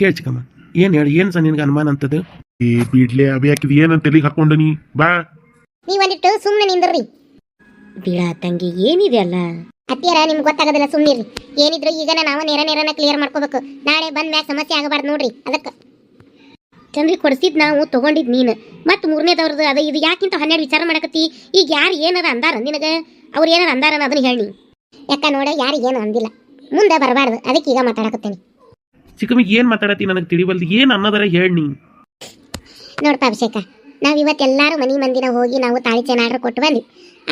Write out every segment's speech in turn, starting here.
ಹೇಳಿ ಚಿಕ್ಕಮ್ಮ, ಏನು ಹೇಳಿ, ಏನು ಸಹ ನಿನಗೆ ಅನುಮಾನ ಅಂತದ್ದು? ಏ ಬಿಡ್ಲೆ ಅಭಿ ಹಾಕಿದ್ ಏನಂತ ತಲೆಗೆ ಹಾಕೊಂಡು ನೀ ಬಾ. ನೀವಂದಿಟ್ಟು ಸುಮ್ಮನೆ ನಿಂದ್ರಿ. ಬಿಡ ತಂಗಿ, ಏನಿದೆ ಅಲ್ಲ ಅತ್ತಿಯರ ನಿಮ್ಗೆ ಗೊತ್ತಾಗೋದಿಲ್ಲ, ಸುಮ್ಮನಿರಿ. ಏನಿದ್ರು ಈಗ ನಾವು ನೇರನ ಕ್ಲಿಯರ್ ಮಾಡ್ಕೋಬೇಕು. ನಾಳೆ ಬಂದ ಮ್ಯಾಗ ಸಮಸ್ಯೆ ಆಗಬಾರ್ದು ನೋಡ್ರಿ. ಅದಕ್ಕೆ ಚಂದ್ರಿ ಕೊಡಿಸಿದ್ ನಾವು ತಗೊಂಡಿದ್ ನೀನು, ಮತ್ತು ಮೂರನೇದವ್ರದ್ದು ಅದು ಇದು ಯಾಕಿಂತ 12 ವಿಚಾರ ಮಾಡಕತ್ತಿ? ಈಗ ಯಾರು ಏನಾರ ಅಂದಾರ ನಿನಗೆ? ಅವ್ರು ಏನಾರ ಅಂದಾರ ಅದನ್ನ ಹೇಳಿ. ಯಾಕ ನೋಡ, ಯಾರಿಗೆ ಏನು ಅಂದಿಲ್ಲ, ಮುಂದೆ ಬರಬಾರ್ದು. ಅದಕ್ಕೆ ಈಗ ಮಾತಾಡಕತ್ತೇನೆ. ಚಿಕ್ಕಮ್ಮಿಗೆ ಏನು ಮಾತಾಡತ್ತಿ ನನಗೆ ತಿಳಿವಲ್ದು, ಏನು ಅನ್ನೋದರ ಹೇಳಿ ನೀ. ನೋಡಪ್ಪ ಅಭಿಷೇಕ, ನಾವು ಇವತ್ತೆಲ್ಲರೂ ಮನೆ ಮಂದಿನ ಹೋಗಿ ನಾವು ತಾಳಿ ಚೈನ್ ಆರ್ಡರ್ ಕೊಟ್ಟು ಬಂದ್ವಿ.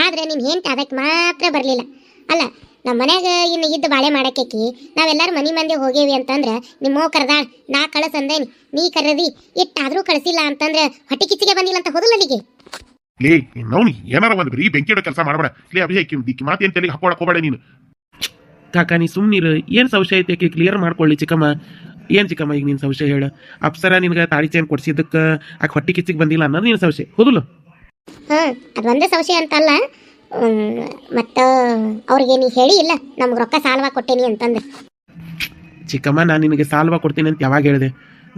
ಆದರೆ ನೀನು ಹೆಂಡ್ತಿ ಅದಕ್ಕೆ ಮಾತ್ರ ಬರಲಿಲ್ಲ. ಅಲ್ಲ, ನಮ್ಮ ಮನ್ಯಾಗ ಇನ್ನು ಇದ್ದು ಬಾಳೆ ಮಾಡಕ್ಕೆ ನಾವೆಲ್ಲರೂ ಮನೆ ಮಂದಿ ಹೋಗೇವಿ ಅಂತಂದ್ರೆ ನಿಮ್ಮ ಕರೆದಾಳ, ನಾ ಕಳಿಸಂದೇನಿ, ನೀ ಕರೆದಿ ಇಟ್ಟಾದರೂ ಕಳಿಸಿಲ್ಲ ಅಂತಂದ್ರೆ ಹೊಟ್ಟೆ ಕಿಚ್ಚಿಗೆ ಬಂದಿಲ್ಲ ಅಂತ ಹೋದಲ್ಲ ಅಲ್ಲಿಗೆ. ಲೇ ನಾವು ಏನಾರ ಒಂದು ಬರೀ ಬೆಂಕಿ ಇಡೋ ಕೆಲಸ ಮಾಡಬೇಡ. ಲೇ ಅಭಿಷೇಕ್ ದಿಕ್ಕಿ ಮಾತೇನು ತಲೆಗೆ ಹಾಕೊಳಕ್ ಹೋಗಬೇಡ ನೀನು. ಕಾಕ ನೀ ಸುಮ್ಮನಿರು, ಏನು ಸಂಶಯ ಐತೆ ಕ್ಲಿಯರ್ ಮಾಡ್ಕೊಳ್ಳಿ ಚಿಕ್ಕಮ್ಮ. ಏನು ಚಿಕ್ಕಮ್ಮ ಈಗ ನೀನು ಸಂಶಯ ಹೇಳ? ಅಪ್ಸರ ನಿನಗೆ ತಾಳಿ ಚೈನ್ ಕೊಡ್ಸಿದ್ದಕ್ಕೆ ಆಕೆ ಹೊಟ್ಟೆ ಕಿಚ್ಚಿಗೆ ಬಂದಿಲ್ಲ ಅನ್ನೋದು ನೀನು ಸಂಶಯ ಹೋದಲ್ಲ? ಅದು ಒಂದೇ ಸಂಶಯ ಅಂತಲ್ಲ, ಮತ್ತು ಅವ್ರಿಗೆ ನೀ ಹೇಳಿ ಇಲ್ಲ ನಮ್ಗೆ ರೊಕ್ಕ ಸಾಲವಾಗಿ ಕೊಟ್ಟೇನಿ ಅಂತಂದ್ರೆ. ಚಿಕ್ಕಮ್ಮ, ನಾನು ನಿನಗೆ ಸಾಲವ ಕೊಡ್ತೀನಿ ಅಂತ ಯಾವಾಗ ಹೇಳಿದೆ?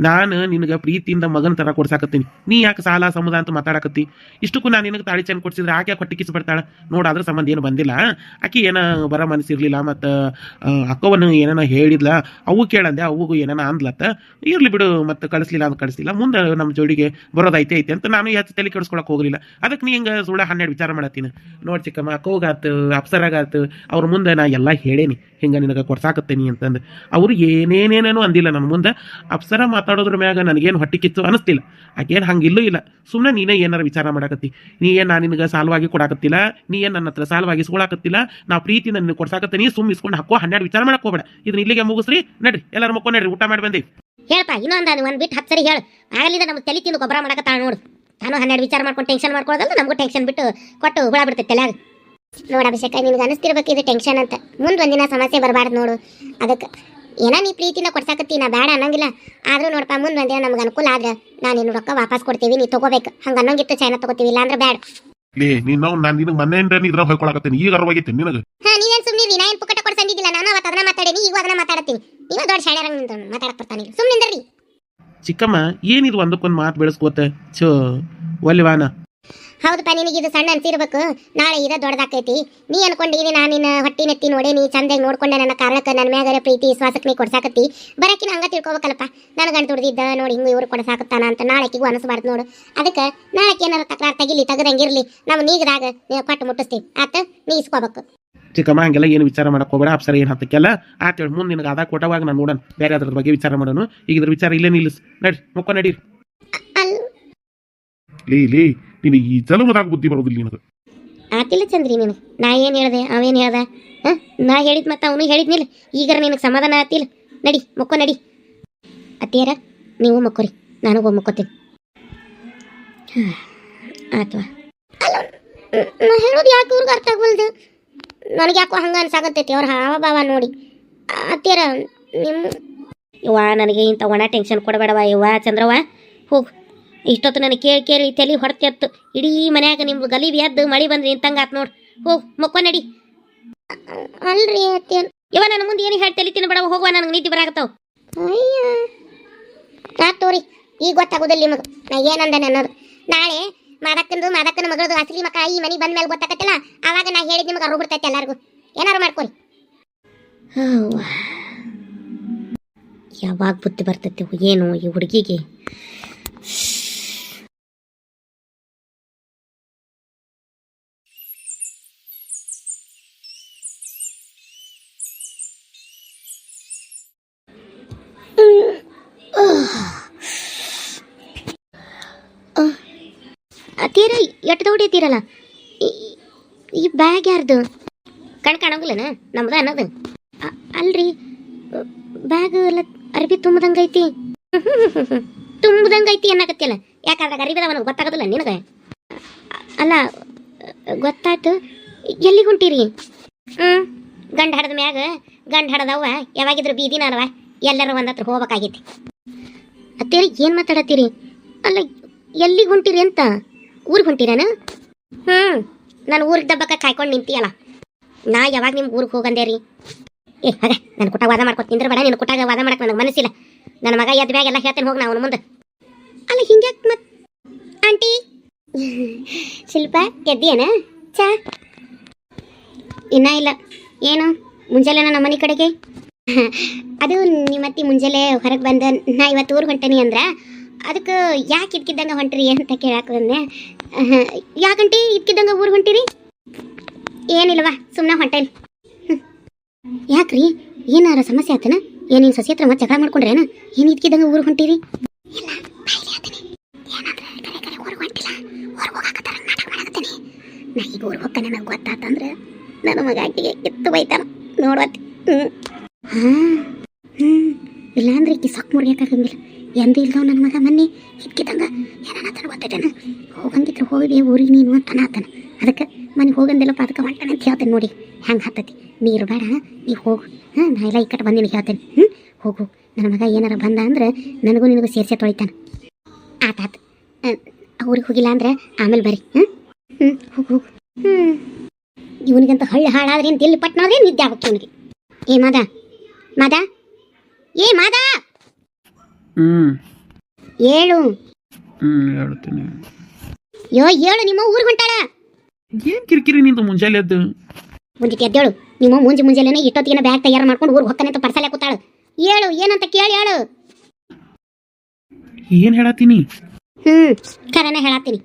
ನಾನು ನಿನಗೆ ಪ್ರೀತಿಯಿಂದ ಮಗನ ಥರ ಕೊಡ್ಸಾಕತ್ತೀನಿ. ನೀ ಯಾಕೆ ಸಾಲ ಸಮುದ ಅಂತ ಮಾತಾಡಕತ್ತಿ? ಇಷ್ಟಕ್ಕೂ ನಾನು ನಿನಗೆ ತಾಳಿ ಚೈನ್ ಕೊಡ್ಸಿದ್ರೆ ಆಕೆ ಹೊಟ್ಟೆ ಕಿಚ್ಚು ಬರ್ತಾಳೆ ನೋಡು. ಅದ್ರ ಸಂಬಂಧ ಏನು ಬಂದಿಲ್ಲ. ಆಕೆ ಏನೋ ಬರೋ ಮನಸ್ಸಿರಲಿಲ್ಲ, ಮತ್ತು ಅಕ್ಕವನ್ನು ಏನೇನ ಹೇಳಿದ್ಲ, ಅವು ಕೇಳಂದೆ, ಅವುಗೂ ಏನೇನ ಅಂದ್ಲತ್ತ. ಇರಲಿ ಬಿಡು, ಮತ್ತು ಕಳಿಸ್ಲಿಲ್ಲ ಅಂತ ಕಳಿಸ್ಲಿಲ್ಲ, ಮುಂದೆ ನಮ್ಮ ಜೋಡಿಗೆ ಬರೋದೈತೆ ಐತೆ ಅಂತ ನಾನು ಹೆಚ್ಚು ತಲೆ ಕೆಡಿಸ್ಕೊಳಕ್ಕೆ ಹೋಗಲಿಲ್ಲ. ಅದಕ್ಕೆ ನೀ ಹಿಂಗೆ ಸುಳ್ಳ 12 ವಿಚಾರ ಮಾಡತ್ತೀನಿ. ನೋಡಿ ಚಿಕ್ಕಮ್ಮ, ಅಕ್ಕವ್ಗಾತು ಅಪ್ಸರಾಗಾತು ಅವ್ರ ಮುಂದೆ ನಾ ಎಲ್ಲ ಹೇಳೇನಿ ಹಿಂಗೆ ನಿನಗೆ ಕೊಡ್ಸಾಕತ್ತೇನಿ ಅಂತಂದು. ಅವರು ಏನೇನೇನೇನೋ ಅಂದಿಲ್ಲ ನನ್ನ ಮುಂದೆ. ಅಪ್ಸರ ಮಾತಾಡೋದ್ರ ಮ್ಯಾಗ ನನಗೇನು ಹೊಟ್ಟೆ ಕಿತ್ತು ಅನಿಸ್ತಿಲ್ಲ. ಆಕೇನು ಹಂಗಿಲ್ಲೂ ಇಲ್ಲ. ಸುಮ್ಮನೆ ನೀನೇ ಏನಾರು ವಿಚಾರ ಮಾಡಾಕತ್ತಿ. ನೀ ಏನು ನಾನು ನಿನಗೆ ಸಾಲವಾಗಿ ಕೊಡಾಕತ್ತಿಲ್ಲ, ನೀ ಏನು ನನ್ನ ಹತ್ರ ಸಾಲವಾಗಿ ಇಸ್ಕೊಳಕತ್ತಿಲ್ಲ. ನಾವು ಪ್ರೀತಿಯಿಂದ ನಿನಗೆ ಕೊಡ್ಸಾಕತ್ತೀನಿ. ಸುಮ್ಮ ಇಸ್ಕೊಂಡು ಹಾಕೋ 12 ವಿಚಾರ ಮಾಡಕ್ಕೆ ಹೋಗ್ಬೇಡ. ಇದನ್ನ ಇಲ್ಲಿಗೆ ಮುಗಿಸ್ರಿ, ನಡ್ರಿ ಎಲ್ಲರೂ ಮಕ್ಕೋ, ನಡ್ರಿ ಊಟ ಮಾಡಿ ಬಂದೀವಿ. ಹೇಳಪ್ಪ ಇನ್ನೊಂದು ಒಂದು ಬಿಟ್ಟು 10 ಸರಿ ಹೇಳು. ಆಗಲಿಂದ ನಮ್ಗೆ ತಲೆ ತಿಂದು ಗೊಬ್ಬರ ಮಾಡಕತ್ತಾಳ ನೋಡು. ನಾನು 12 ವಿಚಾರ ಮಾಡ್ಕೊಂಡು ಟೆನ್ಷನ್ ಮಾಡ್ಕೊಳ್ಳೋದಲ್ಲ, ನಮಗೂ ಟೆನ್ಷನ್ ಬಿಟ್ಟು ಕೊಟ್ಟು ಹುಳ ಬಿಡ್ತೈತೆ ತಲೆಯಾಗ. ನೋಡ ಅಭಿಷೇಕ, ನಿನ್ಗೆ ಅನಿಸ್ತಿರ್ಬೇಕು ಇದು ಟೆನ್ಷನ್ ಅಂತ. ಮುಂದೆ ಒಂದಿನ ಸಮಸ್ಯೆ ಬರಬಾರ್ದು ನೋಡು. ಅದಕ್ಕೆ ಏನೋ ನೀ ಪ್ರೀತಿನ ಕೊಡ್ಸಾಕತ್ತಿ, ನಾ ಬೇಡ ಅನ್ನಂಗಿಲ್ಲ. ಆದರೂ ನೋಡಪ್ಪ, ಮುಂದೆ ಒಂದಿನ ನಮ್ಗೆ ಅನುಕೂಲ ಆದ್ರೆ ನಾನು ನಿನ್ನ ರೊಕ್ಕ ವಾಪಸ್ ಕೊಡ್ತೀವಿ, ನೀ ತಗೋಬೇಕು. ಹಂಗೆ ಅನ್ನೋಂಗಿತ್ತು ಚೈನ ತಗೋತೀವಿ, ಇಲ್ಲ ಅಂದ್ರೆ ಬೇಡ. ಲೇ ನೀನು ನಾನು ನಿನಗೆ ಮನೆಯಿಂದ ಇದ್ರ ಹೊಯ್ಕೊಳಕತ್ತೀನಿ. ಈಗ ಅರ್ವಾಗೈತೆ ನಿನಗೆ. ನೀವೇನು ಸುಮ್ಮನೆ ನಾ ಏನು ಪುಕ್ಕಟ ಕೊಡ್ಸಂದಿದ್ದಿಲ್ಲ. ನಾನು ಅವತ್ತು ಅದನ್ನ ಮಾತಾಡೀನಿ, ಈಗ ಅದನ್ನ ಮಾತಾಡ್ತೀನಿ. ನೀವ ದೊಡ್ಡ ಶಾಳ್ಯಾರಂಗ್ ನಿಂತ ಮಾತಾಡಕ್ ಬರ್ತಾನೆ. ಸುಮ್ಮನಿಂದ್ರಿ ಚಿಕ್ಕಮ್ಮ, ಏನಿದು ಒಂದಕ್ಕೊಂದು ಮಾತು ಬೆಳೆಸ್ಕೋತ ಚೋ ಒಲ್ವಾನ. ಹೌದಪ್ಪ, ನಿನಗೆ ಇದು ಸಣ್ಣ ಅನ್ಸಿರ್ಬೇಕು, ನಾಳೆ ಇದು ದೊಡ್ಡದಾಕೈತಿ. ನೀ ಅನ್ಕೊಂಡಿನಿ ನಾನು ನಿನ್ನ ಹೊಟ್ಟಿ ನೆತ್ತಿ ನೋಡಿ ನೀ ಚಂದಾಗಿ ನೋಡ್ಕೊಂಡೆ ನನ್ನ ಕಾರಣಕ್ಕೆ ನನ್ನ ಮ್ಯಾಗರ ಪ್ರೀತಿ ವಿಶ್ವಾಸಕ್ಕೆ ನೀ ಕೊಡ್ಸಾಕತ್ತಿ. ಬರಕಿನ ಹಂಗ ತಿಳ್ಕೊಬೇಕಲ್ಲಪ್ಪ. ನಾನು ಗಂಟು ದುಡ್ದಿದ್ದ ನೋಡಿ ಹಿಂಗೆ ಇವ್ರು ಕೊಡ್ಸಾಕತ್ತಾನ ಅಂತ ನಾಳೆಕಿಗೂ ಅನಿಸ್ಬಾರ್ದು ನೋಡು. ಅದಕ್ಕೆ ನಾಳೆಗೆ ಏನಾರು ತಕರಾರು ತೆಗಿರಂಗಿರ್ಲಿ, ನಾವು ನೀಗದಾಗ ಕೊಟ್ಟು ಮುಟ್ಟಿಸ್ತೀವಿ. ಆತ ನೀ ಇಸ್ಕೋಬೇಕು. ಚಿಕ್ಕಮ್ಮ, ಹಂಗೆಲ್ಲ ಏನು ವಿಚಾರ ಮಾಡಕ್ಕೆ ಹೋಗಬೇಡ. ಅಪ್ಸರ ಏನು ಹತ್ತಕ್ಕೆಲ್ಲ ಆತೇಳಿ ಮುಂದೆ ನಿನಗೆ ಅದಾಗ ಕೊಟ್ಟವಾಗ ನಾನು ನೋಡೋಣ, ಬೇರೆ ಅದ್ರ ಬಗ್ಗೆ ವಿಚಾರ ಮಾಡೋಣ. ಈಗ ಇದ್ರ ವಿಚಾರ ಇಲ್ಲೇ ನಿಲ್ಲಿಸ್, ನಡ್ರಿ ಮುಕ್ಕೋ ನಡೀರಿ. ಲೇ ನೀನು ಈ ಜಲಮದಾಗ ಬುದ್ಧಿ ಬರೋದಿಲ್ಲ ನಿನಗೆ. ಆತಿಲ್ಲ ಚಂದ್ರಿ ನೀನು. ನಾ ಏನು ಹೇಳ್ದೆ, ಅವೇನು ಹೇಳ್ದ? ನಾ ಹೇಳಿದ್ ಮತ್ತೆ ಅವನು ಹೇಳಿದ್ನಿಲ್ಲ. ಈಗಾರ ನಿನಗೆ ಸಮಾಧಾನ ಆತಿಲ್ಲ. ನಡಿ ಮುಕ್ಕೋ ನಡಿ. ಅತ್ತಿಯರ ನೀವು ಮುಕ್ಕೋರಿ, ನಾನು ಹೋಗಿ ಮುಕ್ಕೋತೀನಿ. ಆತ್ವಾ ನಾ ಹೇಳೋದು ಯಾಕೆ ಇವ್ರಿಗೆ ಅರ್ಥ ಆಗ್ಬಲ್ದು? ನನಗೆ ಯಾಕೋ ಹಂಗೆ ಅನ್ಸಾಕತ್ತೈತಿ ಅವ್ರ ಹಾವ ಭಾವ ನೋಡಿ. ಅತ್ತಿಯರ ನಿಮ್ಮ ಯವ್ವ, ನನಗೆ ಇಂಥ ಒಣ ಟೆನ್ಷನ್ ಕೊಡಬೇಡವ ಯವ್ವ. ಚಂದ್ರವ್ವ ಹೋಗು. ಇಷ್ಟೊತ್ತು ನನಗೆ ಕೇಳಿ ತಲೆ ಹೊಡ್ತೆತ್ತು. ಇಡೀ ಮನ್ಯಾಗ ನಿಮ್ದು ಗಲೀಬ್ ಎದ್ದು ಮಳೆ ಬಂದ್ರೆ ನಿಂತಂಗೆ ಆತು ನೋಡು. ಹೋಗು ಮುಕ್ಕೋ ನಡಿ. ಅಲ್ರಿ ಅತ್ತಿಯರ, ಯವ್ವ ನನ್ನ ಮುಂದೆ ಏನು ಹೇಳಿ ತಲೆ ತಿನ್ನಬೇಡವ, ಹೋಗುವ, ನನಗೆ ನಿದ್ದೆ ಬರಾಕತ್ತಾವ. ಅಯ್ಯ ತೋರಿ, ಈಗ ಗೊತ್ತಾಗೋದಿಲ್ಲ ನಿಮಗೆ ನಾ ಏನಂದೇನೆ ಅನ್ನೋದು. ನಾಳೆ ಮಾದಕ್ಕನ ಮಗಳದು ಅಸಲಿ ಮಕ್ಕ ಈ ಮನೆ ಬಂದ ಮೇಲೆ ಗೊತ್ತಾಗತ್ತಲ್ಲ, ಆವಾಗ ನಾ ಹೇಳಿದ್ ನಿಮಗೆ ಅರು ಬಿಡ್ತೈತೆ. ಎಲ್ಲರಿಗೂ ಏನಾರು ಮಾಡ್ಕೊರಿ. ಯಾವಾಗ ಬುದ್ಧಿ ಬರ್ತೈತೆ ಏನು ಈ ಹುಡುಗಿಗೆ? ತೀರ ಎಟ್ಟು ದೌಡಿತೀರಲ್ಲ, ಈ ಬ್ಯಾಗ್ ಯಾರ್ದು? ಕಾಣಂಗಿಲ್ಲನ ನಮ್ದು ಅನ್ನೋದು? ಅಲ್ರಿ, ಬ್ಯಾಗ್ ಎಲ್ಲ ಅರ್ಬಿ ತುಂಬದಂಗೈತಿ. ತುಂಬದಂಗೈತಿ ಅನ್ನಕತ್ತಿಯಲ್ಲ, ಯಾಕಂದ್ರೆ ಅರಿಬಿದ ನನಗೆ ಗೊತ್ತಾಗೋದಿಲ್ಲ ನಿನಗೆ? ಅಲ್ಲ ಗೊತ್ತಾಯ್ತು. ಎಲ್ಲಿಗೆ ಹೊಂಟೀರಿ? ಗಂಡ ಹಡದ ಮ್ಯಾಗ ಗಂಡ ಹಡದವ ಯಾವಾಗಿದ್ರು ಬೀದಿನ ಅಲ್ವ, ಎಲ್ಲರೂ ಒಂದು ಹತ್ರ ಹೋಗ್ಬೇಕಾಗೈತಿ. ಅತ್ತೇರಿ ಏನು ಮಾತಾಡತ್ತೀರಿ? ಅಲ್ಲ ಎಲ್ಲಿಗೆ ಹೊಂಟೀರಿ ಅಂತ? ಊರಿಗೆ ಹೊಂಟೀರೇನ? ನಾನು ಊರಿಗೆ ದಬ್ಬಕ್ಕ ಕಾಯ್ಕೊಂಡು ನಿಂತೀಯಲ್ಲ, ನಾ ಯಾವಾಗ ನಿಮ್ಗೆ ಊರಿಗೆ ಹೋಗಂದೆ ರೀ? ಹಾಗೆ ನಾನು ಕುಟ್ಟಾಗ ವಾದ ಮಾಡ್ಕೊತ ನಿಂದ್ರೆ ಬೇಡ. ನೀನು ಕುಟ್ಟಾಗ ವಾದ ಮಾಡಕ್ಕೆ ನನಗೆ ಮನಸ್ಸಿಲ್ಲ. ನನ್ನ ಮಗ ಎದ್ದ ಮ್ಯಾಗ ಎಲ್ಲ ಹೇಳ್ತೇನೆ ಹೋಗಿ ನಾವು ಮುಂದೆ ಅಲ್ಲ ಹಿಂಗ್ಯಾಕೆ ಮತ್ ಆಂಟಿ ಶಿಲ್ಪ ಎದ್ದೀಯನ ಚಾ ಇನ್ನ ಇಲ್ಲ ಏನು ಮುಂಜಾನೆ ನಮ್ಮ ಮನೆ ಕಡೆಗೆ ಅದು ನಿಮ್ಮತ್ತಿ ಮುಂಜಾನೆ ಹೊರಗೆ ಬಂದ ನಾ ಇವತ್ತು ಊರಿಗೆ ಹೊಂಟೇನಿ ಅಂದ್ರ ಅದಕ್ಕೆ ಯಾಕೆ ಇದ್ಕಿದ್ದಂಗೆ ಹೊಂಟ್ರಿ ಅಂತ ಕೇಳಾಕ ಬಂದೆ ಯಾಕಂಟಿ ಇದ್ಕಿದ್ದಂಗೆ ಊರಿಗೆ ಹೊಂಟಿರಿ ಏನಿಲ್ವಾ ಸುಮ್ಮನೆ ಹೊಂಟೇನಿ ಯಾಕ್ರಿ ಏನಾರ ಸಮಸ್ಯೆ ಆತನ ಏನೇನು ಸೊಸೆ ಹತ್ರ ಮತ್ತೆ ಜಗಳ ಮಾಡ್ಕೊಂಡ್ರೇನ ಏನು ಇದ್ಕಿದ್ದಂಗೆ ಊರಿಗೆ ಹೊಂಟಿರಿ ನಾ ಈಗ ಊರಿಗೆ ಹೋಗ್ತಾನೆ ನಂಗೆ ಗೊತ್ತಾತಂದ್ರೆ ನನ್ನ ಮಗ ಅಟ್ಟಿಗೆ ಕಿತ್ತು ಬೈತಾನ ನೋಡ್ವತ್ತಿ ಇಲ್ಲಾಂದ್ರೆ ಈಕಿ ಸೊಕ್ಕ ಮುರಿಯೋಕ್ಕಾಗಂಗಿಲ್ಲ ಎಂದೂ ಇಲ್ದವ ನನ್ನ ಮಗ ಮೊನ್ನೆ ಹಿಕ್ಕಿದಂಗೆ ಏನಾತನ ಗೊತ್ತೈತೇನ ಹೋಗಂಗಿದ್ರೆ ಹೋಗಿ ಊರಿಗೆ ನೀನು ಅಂತಾನ ಆತನ ಅದಕ್ಕೆ ಮನೆಗೆ ಹೋಗಂದಿಲ್ಲಪ್ಪ ಅದಕ್ಕೆ ಹೊಂಟಾನೆ ಅಂತ ಹೇಳ್ತೇನೆ ನೋಡಿ ಹೆಂಗೆ ಹತ್ತತಿ ನೀರು ಬೇಡ ನೀವು ಹೋಗು ನಾ ಎಲ್ಲ ಈ ಕಡೆ ಬಂದಿನಿ ಹೇಳ್ತೇನೆ ಹೋಗು ನನ್ನ ಮಗ ಏನಾರ ಬಂದ ಅಂದ್ರೆ ನನಗೂ ನಿನಗೂ ಸೇರ್ಸೆ ತೊಳಿತಾನೆ ಆತಾತು ಊರಿಗೆ ಹೋಗಿಲ್ಲ ಅಂದ್ರೆ ಆಮೇಲೆ ಬರ್ರಿ ಹೋಗು ಹೋಗು ಇವನಿಗಂತ ಹಳ್ಳಿ ಹಾಳಾದ್ರೆ ಅಂತ ಎಲ್ಲಿ ಪಟ್ನಾದ್ರೆ ನಿದ್ದೆ ಆಗ್ಬೇಕು ಇವನಿಗೆ ಏ ಮಾದ ಮಾದ ಏ ಮಾದ ಏಳು ಹೇಳ್ತೀನಿ ಏಳು ನಿಮ್ಮ ಊರಿಗೆ ಹೊಂಟಾಳ ಏನ್ ಕಿರಿಕಿರಿ ನಿಂದು ಮುಂಜಾನೆ ಎದ್ದು ಮುಂಜಿಟ್ ಎದ್ದೇಳು ನಿಮ್ಮ ಮುಂಜಾನೆ ಇಷ್ಟೊತ್ತಿಗೆ ಬ್ಯಾಗ್ ತಯಾರು ಮಾಡ್ಕೊಂಡು ಊರಿಗೆ ಹೋಗ್ತಾನೆ ಅಂತ ಪರ್ಸಲೆ ಕೂತಾಳು ಏಳು ಏನಂತ ಕೇಳಿ ಹೇಳು ಏನ್ ಹೇಳತ್ತೀನಿ ಖರೇನೆ ಹೇಳತ್ತೀನಿ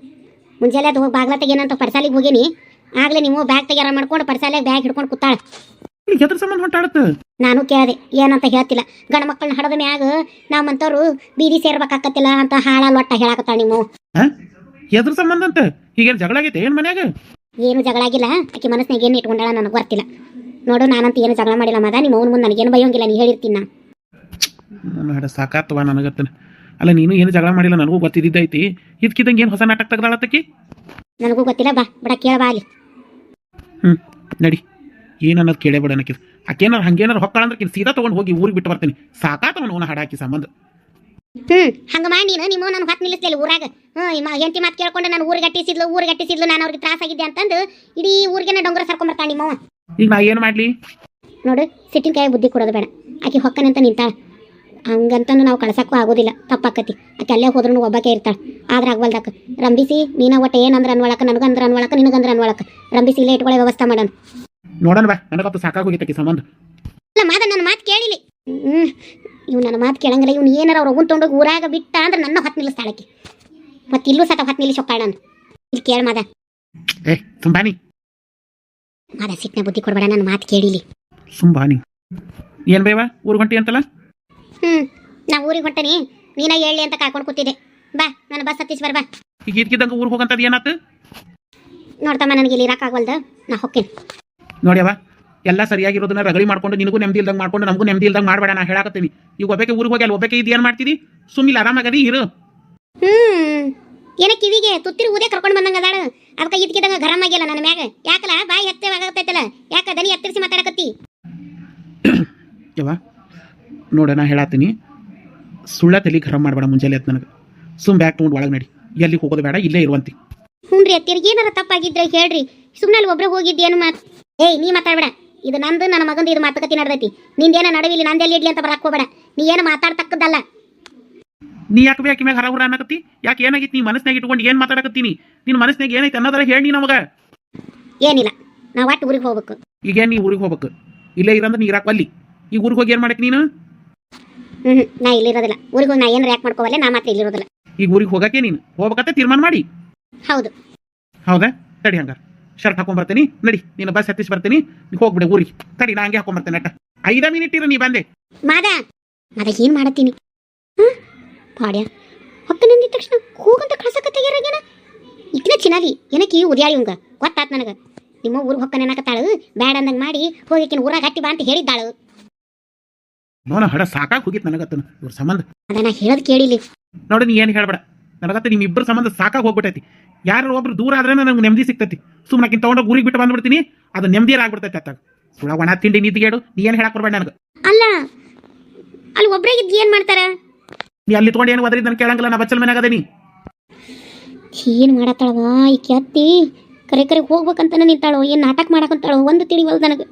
ಮುಂಜಾನೆ ಅದು ಹೋಗಿ ಬಾಗ್ಲ ತೆಗೇನಂತ ಪರ್ಸಾಲಿಗೆ ಹೋಗೀನಿ ಆಗ್ಲೇ ನೀವು ಬ್ಯಾಗ್ ತಯಾರು ಮಾಡ್ಕೊಂಡು ಪರ್ಸಾಲೆ ಬ್ಯಾಗ್ ಹಿಡ್ಕೊಂಡು ಕೂತಾಳ ಎದ್ರ ಸಂಬಂಧ ಹೊಂಟಾಡತ್ತ ನಾನು ಕೇಳಿದೆ ಏನಂತ ಹೇಳ್ತಿಲ್ಲ ಗಂಡ ಮಕ್ಕಳನ್ನ ಹಡದ ಮ್ಯಾಗ ನಮ್ಮಂತವ್ರು ಬೀದಿ ಸೇರ್ಬೇಕಾಕತ್ತಿಲ್ಲ ಅಂತ ಹಾಳ ಲೊಟ್ಟ ಹೇಳಾಕತ್ತಾಳ ನೀವು ಎದ್ರ ಸಂಬಂಧ ಅಂತ ಹೀಗೇನು ಜಗಳ ಆಗೈತೆ ಏನ್ ಮನ್ಯಾಗ ಏನು ಜಗಳ ಆಗಿಲ್ಲ ಆಕೆ ಮನಸ್ಸಿನಾಗ ಏನು ಇಟ್ಕೊಂಡಾಳ ನನಗೆ ಗೊತ್ತಿಲ್ಲ ನೋಡು ನಾನಂತ ಏನು ಜಗಳ ಮಾಡಿಲ್ಲ ಮದ ನಿಮ್ಮ ಅವ್ನ ಮುಂದೆ ನನಗೇನು ಬೈಯೋಂಗಿಲ್ಲ ನೀ ಹೇಳಿರ್ತೀನಿ ನಾನು ಸಾಕಾತವ ನನಗತ್ತನ ಅಲ್ಲ ನೀನು ಏನು ಜಗಳ ಮಾಡಿಲ್ಲ ನನಗೂ ಗೊತ್ತಿದ್ದೈತಿ ಇದಕ್ಕಿದ್ದಂಗೆ ಏನು ಹೊಸ ನಾಟಕ ತೆಗ್ದಾಳತ್ತಕಿ ನನಗೂ ಗೊತ್ತಿಲ್ಲ ಬಾ ಬಿಡ ಕೇಳ ಬಾ ಅಲ್ಲಿ ನಡಿ ಏನನ್ನೋದು ಕೇಳೇ ಬಿಡ ಅನ್ನಕ್ಕೆ ಆಕೇನಾರು ಹಂಗೇನಾರು ಹೊಕ್ಕಳಂದ್ರೆ ಸೀದಾ ತೊಗೊಂಡು ಹೋಗಿ ಊರಿಗೆ ಬಿಟ್ಟು ಬರ್ತೀನಿ ಸಾಕಾತವ ಅವನ ಹಾಡಾಕಿ ಸಂಬಂಧ ಹಂಗ ಮಾಡಿ ನೀನು ನಿಮ್ಮ ನಾನು ಹೊತ್ತು ನಿಲ್ಲಿಸ್ಲಿಲ್ಲ ಊರಾಗ ಹೆಂಡತಿ ಮಾತು ಕೇಳ್ಕೊಂಡು ನಾನು ಊರಿಗೆ ಗಟ್ಟಿಸಿದ್ಲು ನಾನು ಅವ್ರಿಗೆ ತ್ರಾಸಾಗಿದ್ದೆ ಅಂತಂದು ಇಡೀ ಊರಿಗೆ ಡೊಂಗರ ಸರ್ಕೊಂಬರ್ತಾಳ ನಿಮ್ಮವ ಈಗ ನಾ ಏನು ಮಾಡಲಿ ನೋಡು ಸಿಟ್ಟಿನ ಕೈ ಬುದ್ಧಿ ಕೊಡೋದು ಬೇಡ ಆಕೆ ಹೊಕ್ಕನಂತ ನಿಂತಾಳ ಹಂಗಂತಂದು ನಾವು ಕಳ್ಸಕ್ಕೂ ಆಗೋದಿಲ್ಲ ತಪ್ಪಾಕತಿ ಆಕೆ ಅಲ್ಲೇ ಹೋದ್ರೂ ಒಬ್ಬಾಕೆ ಇರ್ತಾಳೆ ಆದ್ರೆ ಆಗ್ವಲ್ದಾಕ ರಂಬಿಸಿ ನೀನ ಒಟ್ಟು ಏನಂದ್ರೆ ಅನ್ವಳಕ ನನಗಂದ್ರೆ ಅನ್ವಳಕ ನಿನಗಂದ್ರೆ ಅನ್ವಳಕ ರಂಬಿಸಿ ಇಲ್ಲೇ ಇಟ್ಕೊಳ್ಳೋ ವ್ಯವಸ್ಥೆ ಮಾಡೋಣ ನೋಡೋಣ ಬಾ ನನಗತ್ತು ಸಾಕಾಗೋಗಿತ್ತಕಿ ಸಂಬಂಧ ಅಲ್ಲ ಮಾದ ನನ್ನ ಮಾತು ಕೇಳಿಲಿ ಇವ್ ನನ್ನ ಮಾತು ಕೇಳಂಗಿಲ್ಲ ಇವ್ನು ಏನಾರ ಅವ್ರು ಒಗ್ಗನ್ ತೊಗೊಂಡೋಗಿ ಊರಾಗ ಬಿಟ್ಟ ಅಂದ್ರೆ ನನ್ನ ಹೊತ್ತು ನಿಲ್ಲಿಸ್ತಾಳಕ್ಕೆ ಮತ್ತೆ ಇಲ್ಲೂ ಸತ ಹೊತ್ತು ನಿಲ್ಲಿಸಿ ಹೊಕ್ಕಾಳ ನಾನು ಇಲ್ಲಿ ಕೇಳ ಮಾದ ಸುಂಬಾನಿ ಮಾದ ಸಿಟ್ಟನೆ ಬುದ್ಧಿ ಕೊಡ್ಬೇಡ ನನ್ನ ಮಾತು ಕೇಳಿಲಿ ಸುಂಬಾನಿ ಏನ್ ಬೇವ ಊರ್ ಹೊಂಟಿ ಅಂತಲ್ಲ ನಾ ಊರಿಗೆ ಹೊಂಟನಿ ನೀನ ಹೇಳಿ ಅಂತ ಕಾಯ್ಕೊಂಡು ಕೂತಿದ್ದೆ ಬಾ ನಾನು ಬಸ್ ಹತ್ತಿಸಿ ಬರ್ಬಾ ಈಗ ಇದಕ್ಕಿದ್ದಂಗೆ ಊರಿಗೆ ಹೋಗಂತದ ಏನಾತು ನೋಡ್ತಮ್ಮ ನನಗೆ ಇಲ್ಲಿ ಇರಾಕಾಗವಲ್ದು ನಾ ಹೋಗ್ತೇನೆ ನೋಡ್ಯವ ಎಲ್ಲ ಸರಿಯಾಗಿರೋದನ್ನ ರಗಳಿ ಮಾಡ್ಕೊಂಡು ನಿನಗೂ ನೆಮ್ಮದಿ ಇಲ್ದಂಗೆ ಮಾಡ್ಕೊಂಡು ನಮಗೂ ನೆಮ್ಮದಿ ಇಲ್ದಂಗೆ ಮಾಡಬೇಡ ನಾ ಹೇಳಾಕತ್ತೀನಿ ಈಗ ಒಬ್ಬಕ್ಕೆ ಊರಿಗೆ ಹೋಗಿ ಅಲ್ಲಿ ಒಬ್ಬಕ್ಕೆ ಇದು ಏನು ಮಾಡ್ತಿದಿ ಸುಮ್ಮಿಲ್ಲ ಆರಾಮಾಗದಿ ಇರು ಏನ ಕಿವಿಗೆ ತುತ್ತಿರಿ ಊದೇ ಕರ್ಕೊಂಡು ಬಂದಂಗ ಅದಾಳ ಅದಕ್ಕೆ ಇದಕ್ಕಿದಂಗ ಗರಂ ಆಗಿಲ್ಲ ನನ್ನ ಮ್ಯಾಗ ಯಾಕಲ್ಲ ಬಾಯಿ ಹತ್ತವಾಗತ್ತೈತಲ್ಲ ಯಾಕ ದನಿ ಹತ್ತಿರಿಸಿ ಮಾತಾಡಕತ್ತಿ ಯವ್ವ ನೋಡ ನಾ ಹೇಳತ್ತೀನಿ ಸುಳ್ಳ ತಲೆ ಗರಂ ಮಾಡಬೇಡ ಮುಂಜಾನೆ ಎತ್ತು ನನಗೆ ಸುಮ್ ಬ್ಯಾಗ್ ತೊಗೊಂಡು ಒಳಗೆ ನಡಿ ಎಲ್ಲಿಗೆ ಹೋಗೋದು ಬೇಡ ಇಲ್ಲೇ ಇರುವಂತಿ ಹ್ಞೂನ್ರಿ ಅತ್ತಿರಿಗೆ ಏನಾರ ತಪ್ಪಾಗಿದ್ರೆ ಹೇಳ್ರಿ ಸುಮ್ಮನೆ ಅಲ್ಲಿ ಒಬ್ಬರೇ ಹೋಗಿದ್ದೇನು ಮಾತು ಏಯ್ ನೀ ಮಾತಾಡ್ಬೇಡ ಇದು ನಂದು ನನ್ನ ಮಗಂದು ಇದು ಮಾತುಕತೆ ನಡೆದೈತಿ ನಿಂದೇನ ನಡವಿಲ್ಲ ನಂದೆಲ್ಲಿ ಇಡ್ಲಿ ಅಂತ ಬರಕ್ ಹೋಗ್ಬೇಡ ನೀ ಏನು ಮಾತಾಡ್ತಕ್ಕದಲ್ಲ ನೀ ಯಾಕೆ ಯಾಕೆ ಮ್ಯಾಗ ಹರಹುರ ಅನ್ನಕತ್ತಿ ಯಾಕೆ ಏನಾಗಿತ್ತು ನೀ ಮನಸ್ನಾಗ ಇಟ್ಕೊಂಡು ಏನು ಮಾತಾಡಕತ್ತೀನಿ ನಿನ್ನ ಮನಸ್ನಾಗ ಏನೈತೆ ಅನ್ನೋದರ ಹೇಳಿ ನೀ ನಮಗ ಏನಿಲ್ಲ ನಾವು ಒಟ್ಟು ಊರಿಗೆ ಹೋಗ್ಬೇಕು ಈಗ ನೀ ಊರಿಗೆ ಹೋಗ್ಬೇಕು ಇಲ್ಲೇ ಇರಂದ್ರೆ ನೀ ಇರಾಕಲ್ಲಿ ಈಗ ಊರಿಗೆ ಹೋಗಿ ಏನು ಮಾಡಕ್ಕೆ ನೀನು ನಾ ಇಲ್ಲಿರೋದಿಲ್ಲ ಊರಿಗೆ ಹೋಗಿ ನಾ ಏನು ರ್ಯಾಕ್ ಮಾಡ್ಕೋವಲ್ಲ ನಾ ಮಾತ್ರ ಇಲ್ಲಿರೋದಿಲ್ಲ ಈಗ ಊರಿಗೆ ಹೋಗಕ್ಕೆ ನೀನು ಹೋಗ್ಬೇಕಂತ ತೀರ್ಮಾನ ಮಾಡಿ ಹೌದು ಹೌದಾ ತಡಿ ಹಂಗಾರ ಶರ್ಟ್ ಹಾಕೊಂಡ್ಬರ್ತೀನಿ ನಡಿ ನೀನು ಬಸ್ ಹತ್ತಿಸಿ ಬರ್ತೀನಿ ನೀ ಹೋಗ್ಬಿಡೆ ಊರಿಗೆ ತಡಿ ನಾ ಹಂಗೆ ಹಾಕೊಂಡ್ಬರ್ತೇನೆ ಅಟ್ಟ 5 ಮಿನಿಟ್ ಇರು ನೀ ಬಂದೆ ಮಾದ ಏನು ಮಾಡತ್ತೀನಿ ಪಾಡ್ಯ ಹೊಕ್ಕ ನಂದಿದ ತಕ್ಷಣ ಹೋಗಂತ ಕಳ್ಸಕತ್ತಾಗ್ಯಾರ ಇಕ್ನ ಚಿನಾಲಿ ಏನಕ್ಕೆ ಉದ್ಯಾಳಿ ಇವಂಗ ಗೊತ್ತಾತ್ ನನಗೆ ನಿಮ್ಮ ಊರಿಗೆ ಹೊಕ್ಕ ನೆನಕತ್ತಾಳು ಬ್ಯಾಡ ಅಂದಂಗೆ ಮಾಡಿ ಹೋಗಿಕಿನ ಊರಾಗ ಹಟ್ಟಿ ಬಾ ಅಂತ ಹೇಳಿದ್ದಾಳು ನೋಡ ಹಡ ಸಾಕಾಗಿ ಹೋಗಿತ್ತು ನನಗತ್ತನ ಇವ್ರ ಸಂಬಂಧ ಅದನ್ನ ಹೇಳೋದು ಕೇಳಿಲಿ ನೋಡಿ ನೀ ಏನು ಹೇಳ್ಬೇಡ ನನಗತ್ತ ನಿಮ್ಮಿಬ್ಬರ ಸಂಬಂಧ ಸಾಕಾಗಿ ಹೋಗ್ಬಿಟ್ಟೈತಿ ಯಾರು ಒಬ್ರು ದೂರ ಆದ್ರೆ ನನಗೆ ನೆಮ್ಮದಿ ಸಿಗ್ತೈತಿ ಸುಮ್ಮನೆ ತೊಗೊಂಡೋಗಿ ಊರಿಗೆ ಬಿಟ್ಟು ಬಂದ್ಬಿಡ್ತೀನಿ ಅದು ನೆಮ್ಮದಿಯಾರ ಆಗ್ಬಿಡ್ತೈತಿ ಅತ್ತಾಗ ಸುಳ ಒಣ ತಿಂಡಿ ನಿಂತಿಗೇಡು ನೀ ಏನು ಹೇಳಕ್ ಬರ್ಬೇಡ ನನಗೆ ಅಲ್ಲ ಅಲ್ಲಿ ಒಬ್ಬರೇ ಇದ್ದು ಏನು ಮಾಡ್ತಾರ ನೀ ಅಲ್ಲಿ ತೊಗೊಂಡು ಏನು ಒದರಿ ನನಗೆ ಕೇಳಂಗಿಲ್ಲ ನಾ ಬಚ್ಚಲ್ ಮನ್ಯಾಗ ಅದೇನಿ ಏನು ಮಾಡತ್ತಾಳವಾ ಈಕೆ ಅತ್ತಿ ಕರೆ ಹೋಗ್ಬೇಕಂತ ನಿಂತಾಳೋ ಏನು ನಾಟಕ ಮಾಡಕಂತಾಳೋ ಒಂದು ತಿಳಿವಲ್ದು ನನಗೆ